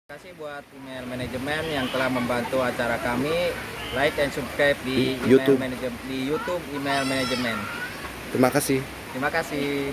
Terima kasih buat email manajemen yang telah membantu acara kami. Like and subscribe di YouTube. di YouTube email manajemen. Terima kasih. Terima kasih.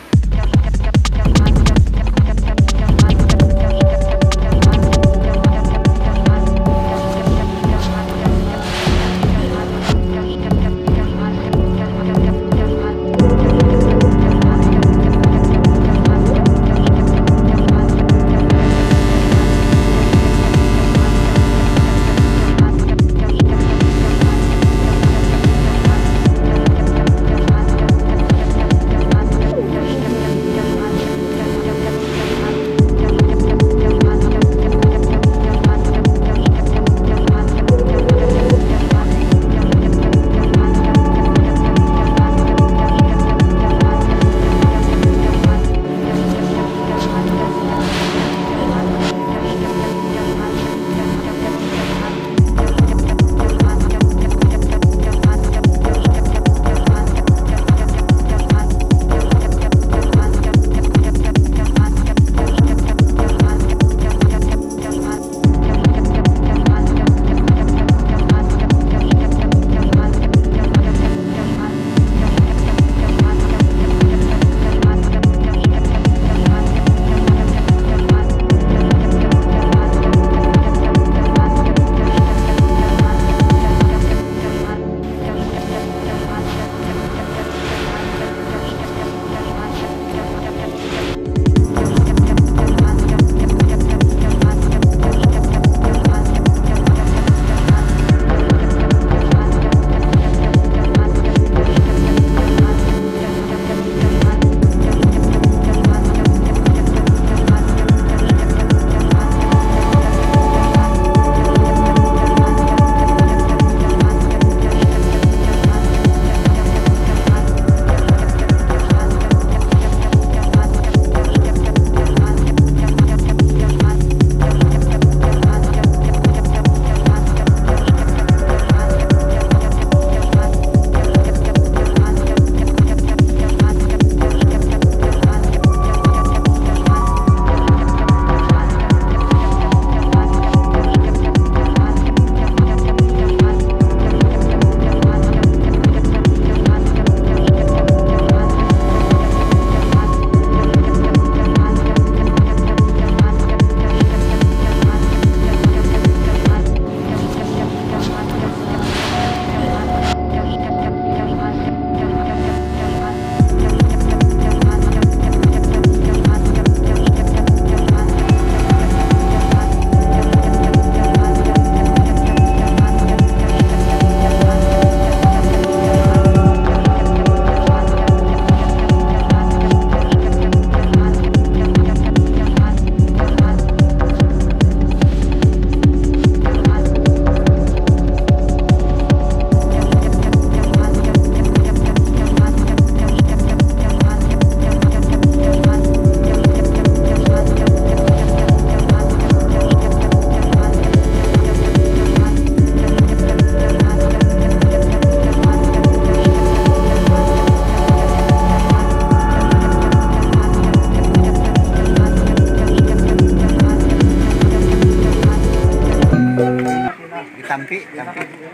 Tampi. Nah, gitu.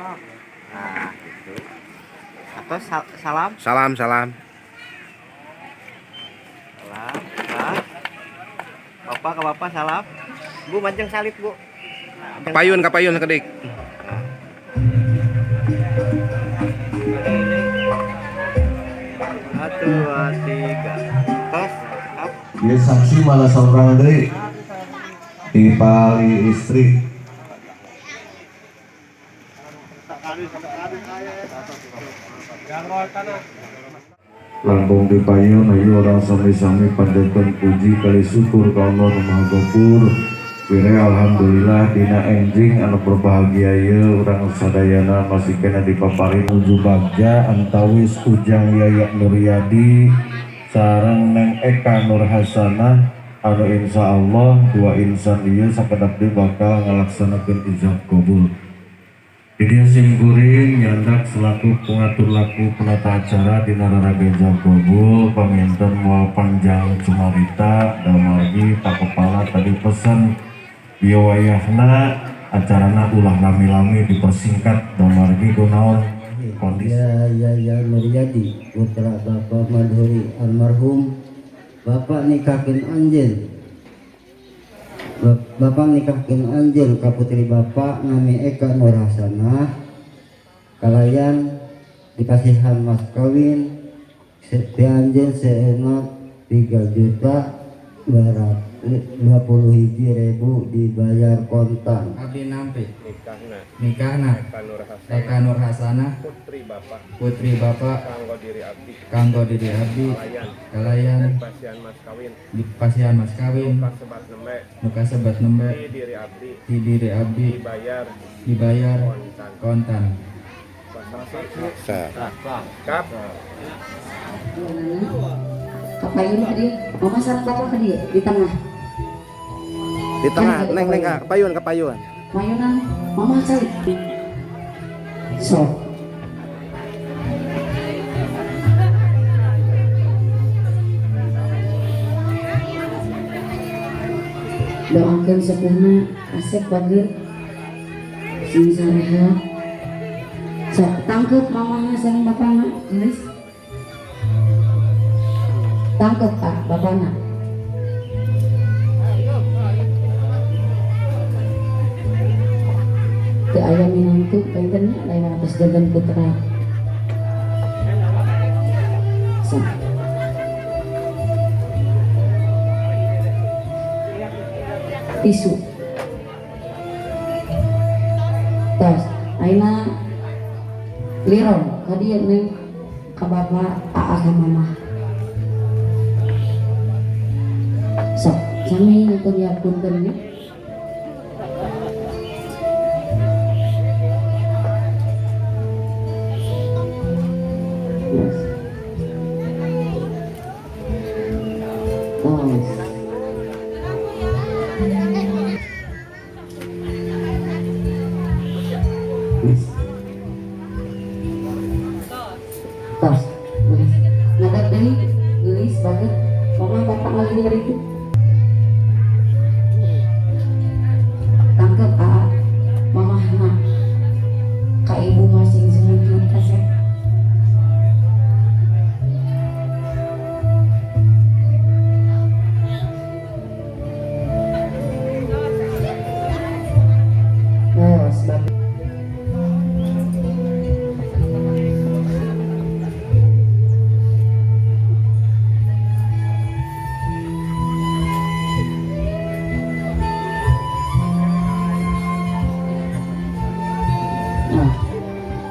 Atau salam. Salam. Salam. Bapak ke bapak salam. Bu mancing salib, Bu. Kapayun kedik. Satu, dua, tiga. Tos, up. Dia saksi malah seorang dari dipali istri. Lambung dipayun ayo orang sami-sami panjatkan puji kali syukur ka Allah Maha Ghafur. Wire alhamdulillah dina enjing anu berbahagia ye urang sadayana masih kena dipapari nuju bagja antawis Ujang Yayak Nuryadi sareng Neng Eka Nur Hasanah anu insyaallah dua insan ieu sakedap bakal ngalaksanakeun ijab qabul. Dia simkuring nyandak selaku pengatur laku penata acara di Nararaga Ijab Qabul paminten mual panjang cumarita damargi Pak Kepala tadi pesan biawayahna acarana ulah lami-lami dipersingkat damargi kunaon kondisi ya Nuryadi putra Bapak Madhuri almarhum Bapak nikahin Anjel ka putri Bapak nami Eka Nurhasana kalayan dikasihan mas kawin Seti Anjel seenak 3.220.000 dibayar kontan. Abdi nampi nikahna nikahna Eka Nurhasana putri Bapak kanggo diri abdi kalayan dipasihan mas kawin muka sebat nembe di diri abdi dibayar kontan. Kap Kapayun ka dia, mama sarang bapak ka dia di tengah. Di tengah, neng kapayun. Mayunan, mama cari. So. Doakan sepuhna Asep Bagir sing sareha. So, tangkep mamanya sareng bapakna, geus. Tangkep Pak bapakna. Teu aya minantu pengen lain atas jagan putra. So. Tisu. Tos, aina liron kadieu neng ka bapak aa ka mama. Sok, sami untuk diapunten ya. Yes. Tos. Yes. Tos. Nadat deui geulis banget. Mama bapak lagi dari itu. Tangkep A, mama nak ka ibu masing semujud kasep. Oh, sebab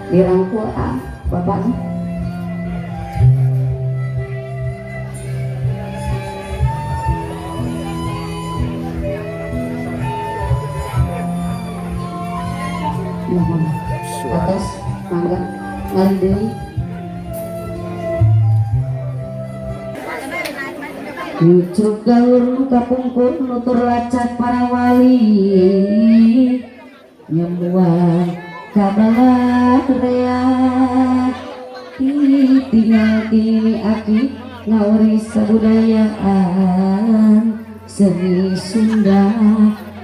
dirangkul bapaknya. Atas mangga ngali deui. Ucuk gaur kapungkur nutur lacat para wali nyembuhan kabalah rea tinggal kini aki ngawari sebudayaan seni Sunda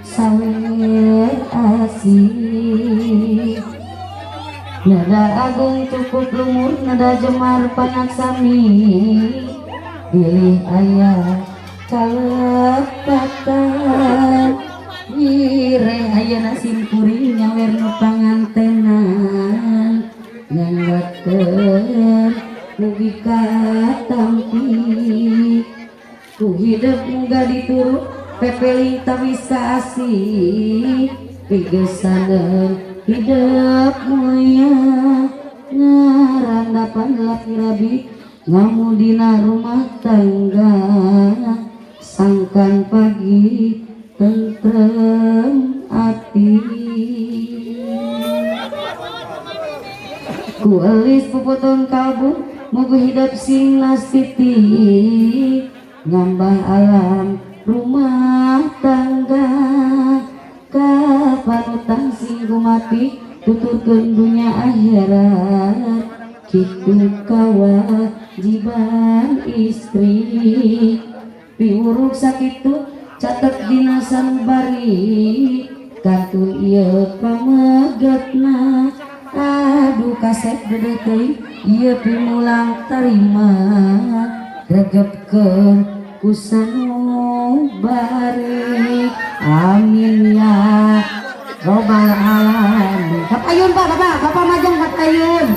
sawer asih nada agung cukup lumur nada jemar panaksami pilih ayah kalepatan wireh ayana simpuri nyawer nu pangantenan nganggatkeun mugi katampi ku hidup muga diturut pepeling tawisa asih pigesaneun hidup mulia ngarandapan laki rabi ngamudina rumah tangga sangkan pagi tentrem ati ku elis puputun kalbu mugu hidup sing nasiti ngambah alam rumah tangga kapanutan sing kumati tuturkeun dunya akhirat kitu kawajiban istri piuruk sakitu catat dina sanubari kantun ieu pamegetna aduh kaset dedeh teuing ieu pimulang tarima regepkeun ku sanubari amin ya robbal alamin. Kapayun Pak, Bapak majang kapayun.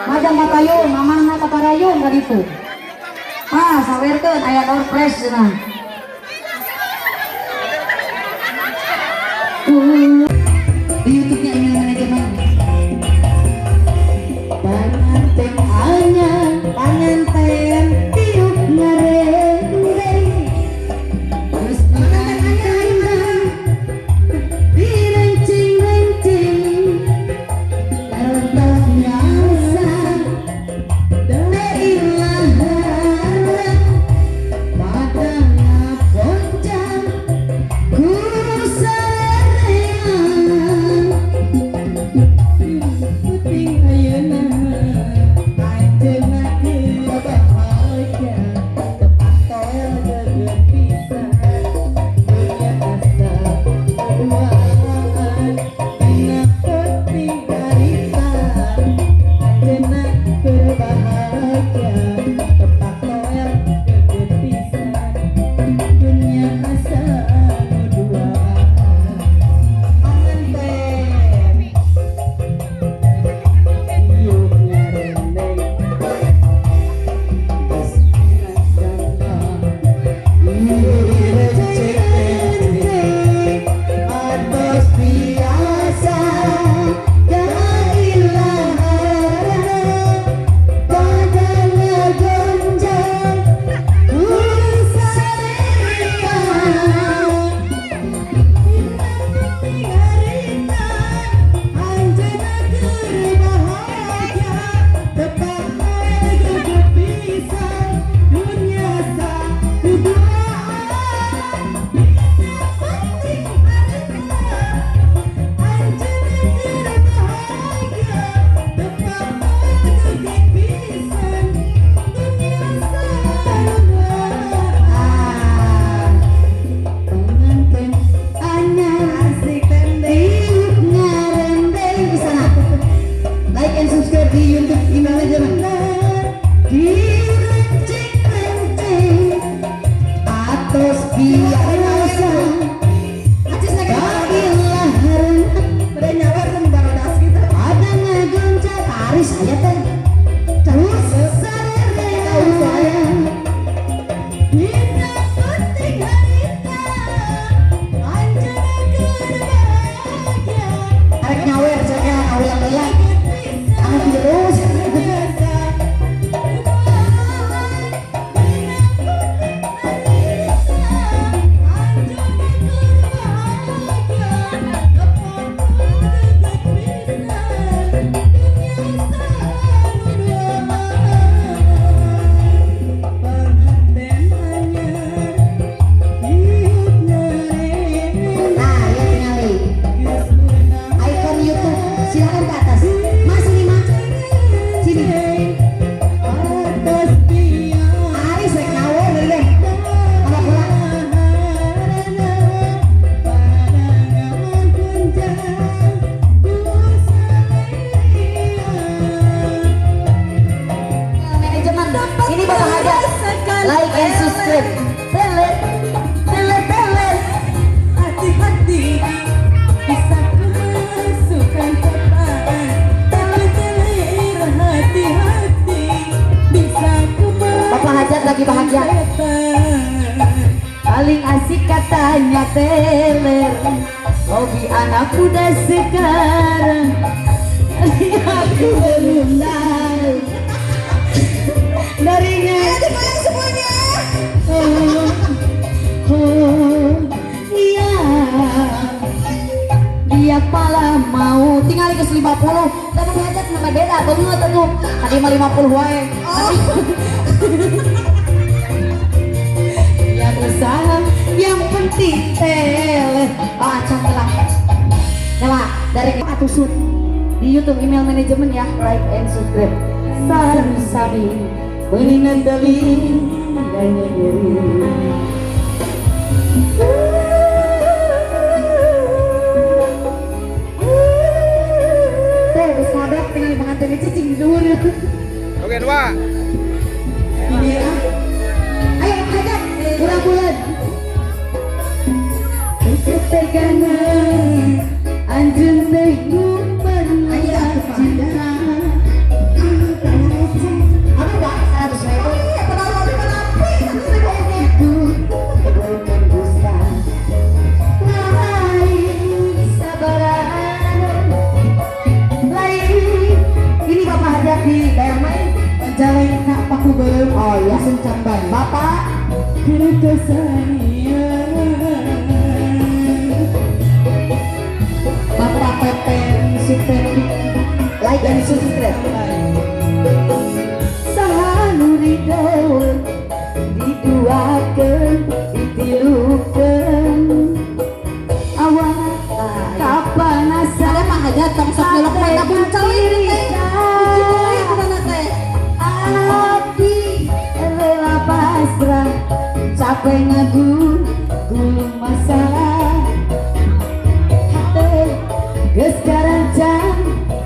Majang kapayun, mamangna kaparayun ka ditu. Sawerkeun aya door prize cenah. Di YouTube-nya ini manajemen. Panganten anyar, panganten tiup ngareng-reng. Terus panganten direncing-rencing. Lantas nyasa deilah harap pada ngaponcang ku sareang. Puting ayeuna anjeunna keur bahagia tepat toel geus pisan dunia asa duaan dina puting harita anjeunna keur bahagia tepat toel geus pisan dunia asa duaan panganten yuk ngarendeng geus direnceng-renceng atos biasa jadilah harap pada ngegonjang ku sareang. Pengantin anyar asik tiup ngarendeng di sana. Like and subscribe di YouTube email aja direncing-rencing atos biasa jadilah harap pada nyawer kan barodas gitu ada ngegoncat aris aya teh terus sareang sayang dina penting harita anjeunna keur bahagia arek nyawer cenah aulang-ulang anu terus icon YouTube silakan ke atas Mas Lima sini Aris rek nyawer deh bola manajemen ini bakal ada like and subscribe teler hati-hati bisa kemasukan tepat tapi teler hati-hati bisa Bapak Hajat lagi bahagia paling asik katanya teler hobi anak muda sekarang aku belum tahu darinya semuanya iya dia pala mau tinggal ke 50 dan Hajat sama beda banget tuh tadi mah 50 wae ya usaha yang penting teler acang telah dari atusut di YouTube email manajemen ya like and subscribe sareng sami beunina teuing dan nyeri Teh geus modok tinggal pengantin cicing dulu. Oke, 2. Ini ya. Ayo ajak bulan-bulan. Ketegangan anjeun teh nyimpen cinta. Apa Mbak? 100.000. Penonton kenapa? 100.000. Bukan dusta lain sabaran Lain. Ini Bapak hajat di daerah main. jalan nak paku belum Oh ya. langsung cambang Bapak Bapak Pepen Supendi like and subscribe. Sahanu ridho diduakeun ditilukeun awak kapanasan Ada Pak hajat tong sok nyelok mata buncel ini teh. Kumaha teh? abdi rela pasrah capek ngagun gulung masalah teh geus karancang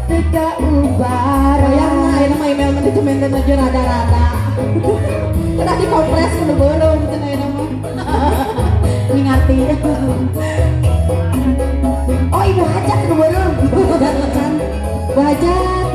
teka ubar Yang ayeuna mah email manajemen dan aja rada-rada. Udah dikompres kudu beuleuh gitu ayeuna mah. Ini ngerti Oh ibu hajat kudu beuleuh. Ibu hajat